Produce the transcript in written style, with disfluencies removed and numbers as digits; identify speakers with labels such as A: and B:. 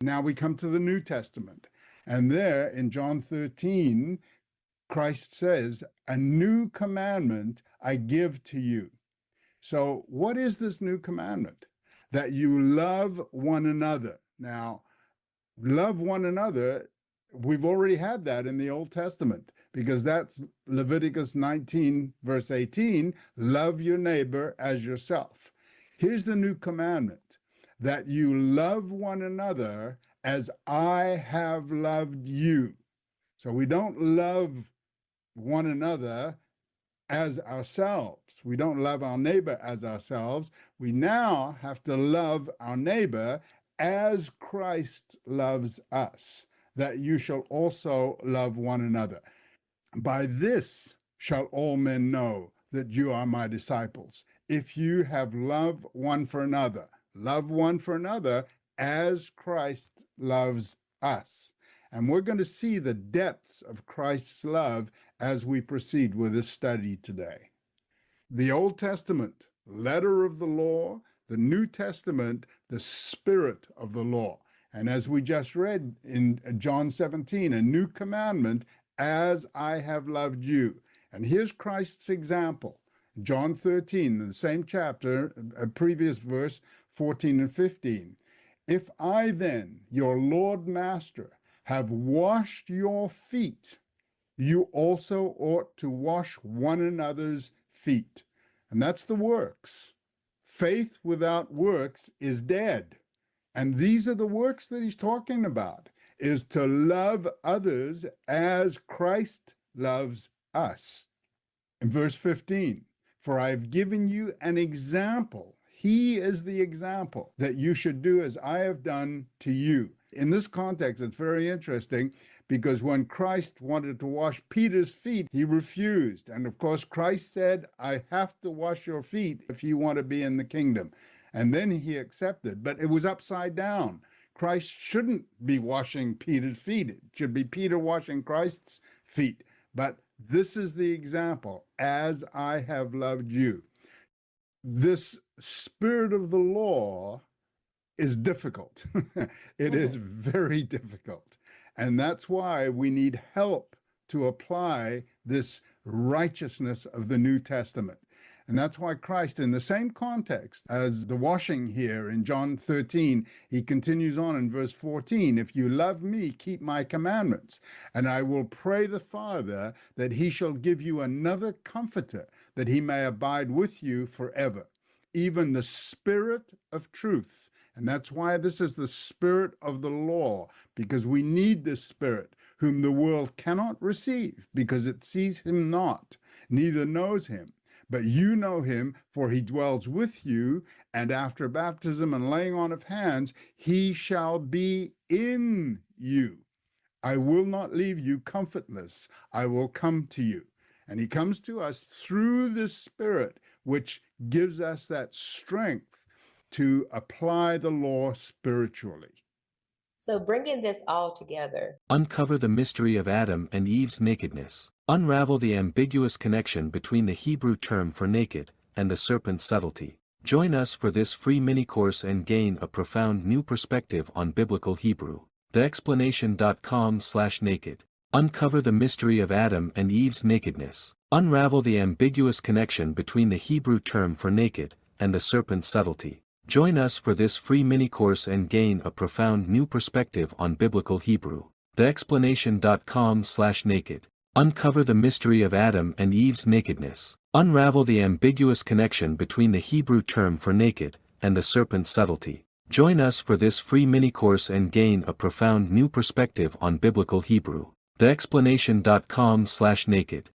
A: Now we come to the New Testament. And there in John 13, Christ says, "A new commandment I give to you." So, what is this new commandment? That you love one another. Now, love one another, we've already had that in the Old Testament because that's Leviticus 19, verse 18, love your neighbor as yourself. Here's the new commandment, that you love one another as I have loved you. So we don't love one another as ourselves. We don't love our neighbor as ourselves. We now have to love our neighbor as Christ loves us, that you shall also love one another. By this shall all men know that you are my disciples, if you have love one for another. Love one for another as Christ loves us. And we're going to see the depths of Christ's love as we proceed with this study today. The Old Testament, letter of the law; the New Testament, the spirit of the law. And as we just read in John 17, a new commandment, as I have loved you. And here's Christ's example. John 13, in the same chapter, a previous verse, 14 and 15. If I then, your Lord Master, have washed your feet, you also ought to wash one another's feet. And that's the works. Faith without works is dead. And these are the works that he's talking about, is to love others as Christ loves us. In verse 15, for I have given you an example. He is the example that you should do as I have done to you. In this context, it's very interesting because when Christ wanted to wash Peter's feet, he refused. And of course, Christ said, I have to wash your feet if you want to be in the kingdom. And then he accepted, but it was upside down. Christ shouldn't be washing Peter's feet. It should be Peter washing Christ's feet. But this is the example, as I have loved you. This spirit of the law is difficult. It is very difficult. And that's why we need help to apply this righteousness of the New Testament. And that's why Christ, in the same context as the washing here in John 13, he continues on in verse 14, if you love me, keep my commandments, and I will pray the Father that he shall give you another comforter, that he may abide with you forever, even the Spirit of truth. And that's why this is the spirit of the law, because we need this Spirit, whom the world cannot receive, because it sees him not, neither knows him. But you know him, for he dwells with you, and after baptism and laying on of hands, he shall be in you. I will not leave you comfortless. I will come to you. And he comes to us through the Spirit, which gives us that strength to apply the law spiritually.
B: So bringing this all together,
C: Uncover the mystery of Adam and Eve's nakedness. Unravel the ambiguous connection between the Hebrew term for naked and the serpent's subtlety. Join us for this free mini-course and gain a profound new perspective on biblical Hebrew. TheExplanation.com/naked. Uncover the mystery of Adam and Eve's nakedness. Unravel the ambiguous connection between the Hebrew term for naked and the serpent's subtlety. Join us for this free mini-course and gain a profound new perspective on biblical Hebrew. TheExplanation.com/naked. Uncover the mystery of Adam and Eve's nakedness. Unravel the ambiguous connection between the Hebrew term for naked and the serpent's subtlety. Join us for this free mini-course and gain a profound new perspective on biblical Hebrew. TheExplanation.com/naked.